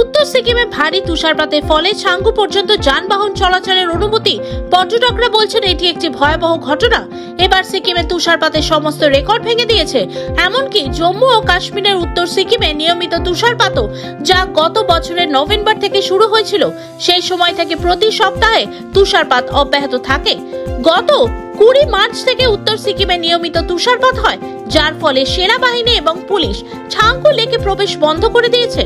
উত্তর সিকিমে ভারী তুষারপাতের ফলে ছাঙ্গু পর্যন্ত যানবাহন চলাচলের অনুমতি। পর্যটকরা বলছেন এটি একটি ভয়াবহ ঘটনা। এবার সিকিমে তুষারপাতের সমস্ত রেকর্ড ভেঙে দিয়েছে। এমনকি জম্মু ও কাশ্মীরের উত্তর সিকিমে নিয়মিত তুষারপাতও, যা গত বছরের নভেম্বর থেকে শুরু হয়েছিল, সেই সময় থেকে প্রতি সপ্তাহে তুষারপাত অব্যাহত থাকে। গত 20 মার্চ থেকে উত্তর সিকিমে নিয়মিত তুষারপাত হয়, যার ফলে সেনাবাহিনী এবং পুলিশ ছাঙ্গু লেকে প্রবেশ বন্ধ করে দিয়েছে।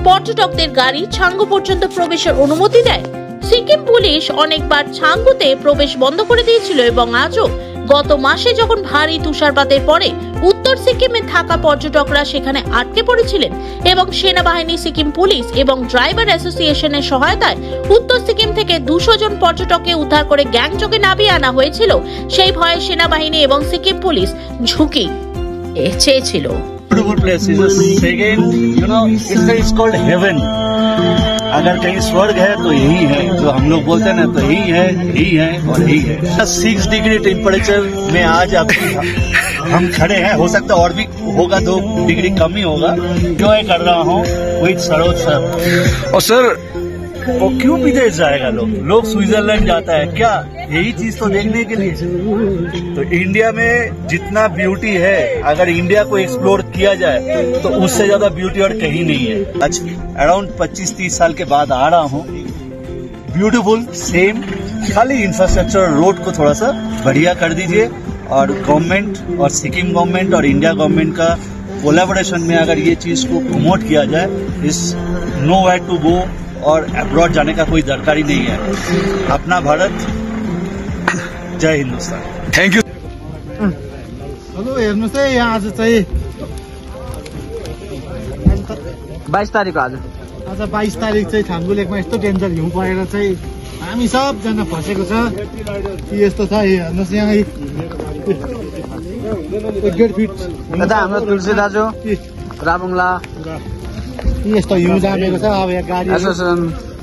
পর্যটকদের গাড়ি ছাঙ্গু পর্যন্ত প্রবেশের অনুমতি দেয়। সিকিম পুলিশ অনেকবার ছাঙ্গুতে প্রবেশ বন্ধ করে দিয়েছিল এবং আজও গত মাসে যখন ভারী তুষারপাতের পরে উত্তর সিকিমে থাকা পর্যটকরা সেখানে আটকে পড়েছিলেন এবং সেনাবাহিনী, সিকিম পুলিশ এবং ড্রাইভার অ্যাসোসিয়েশনের সহায়তায় উত্তর সিকিম থেকে 200 জন পর্যটককে উদ্ধার করে গ্যাংটকে নামিয়ে আনা হয়েছিল। সেই ভয়ে সেনাবাহিনী এবং সিকিম পুলিশ ঝুঁকি চেয়েছিল। Beautiful place is a second, it's called heaven. अगर कहीं स्वर्ग है तो यही है, जो हम लोग बोलते हैं ना, तो यही है और यही है। 6 डिग्री टेम्परेचर में आज हम खड़े हैं। हो सकता है और भी होगा, 2 डिग्री कम ही होगा। एंजॉय कर रहा हूँ विद सरोज सर। और सर वो क्यों विदेश जाएगा लोग स्विट्जरलैंड जाता है क्या? यही चीज तो देखने के लिए। तो इंडिया में जितना ब्यूटी है, अगर इंडिया को एक्सप्लोर किया जाए तो उससे ज्यादा ब्यूटी और कहीं नहीं है। आज अराउंड 25-30 साल के बाद आ रहा हूँ। ब्यूटीफुल सेम, खाली इंफ्रास्ट्रक्चर रोड को थोड़ा सा बढ़िया कर दीजिए, और गवर्नमेंट और सिक्किम गवर्नमेंट और इंडिया गवर्नमेंट का कोलैबोरेशन में अगर ये चीज को प्रमोट किया जाए, इस नो वेयर टू गो और अब्रॉड जाने का कोई दरकार ही नहीं है। अपना भारत, जय हिंदुस्तान। Thank you. हेलो, हेर्नुहोस् है, यहाँ आज चाहिँ 22 तारिक आज 22 तारिक चाहिँ छाङ्गु लेकमा यस्तो डेन्जर हिउँ परेर चाहिँ हामी सबजना फसेको छ। यस्तो छ, हेर्नुहोस् यहाँ 1.5 फिट यता हाम्रो तुलसी दाजु राबुङला यस्तो हिउँ जामेको छ। अब यहाँ गाडी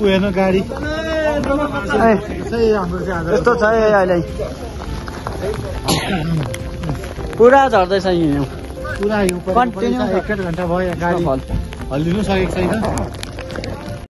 हेर्नु, गाडी यस्तो छ अहिले, पुरा झर्दैछ हिउँ, पुरा हिउँ 1.5 घन्टा भयो। गाडी हल्लिनु सकेको छैन।